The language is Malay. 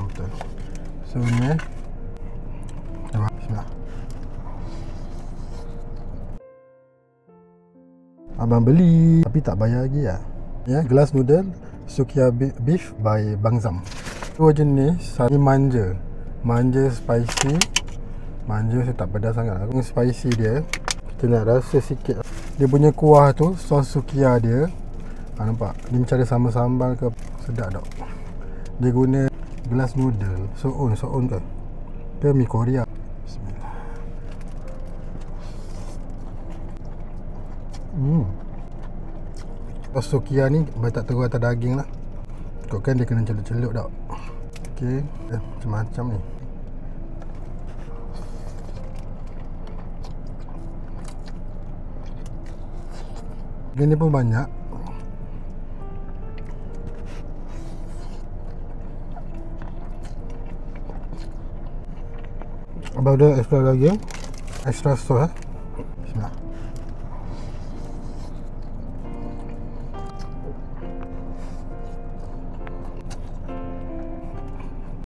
betul. So ni bismillah. Abang beli tapi tak bayar lagi lah. Ya, glass noodle Sukiya beef by Bang Zam. Dua jenis, satu manja. Manja spicy. Manja saya tak pedas sangat. Aku spicy dia. Kita nak rasa sikit. Dia punya kuah tu, sos Sukiya dia. Nampak? Dia macam ada sambal sambal ke. Sedap tak? Dia guna glass noodle. So'on ke? Ke mi Korea. Bismillah. Sos Sukiya ni tak terus atas daging lah. Kan dia kena celup-celup tak. Okey, macam-macam ni. Ini pun banyak. Abang ada extra lagi. Extra sos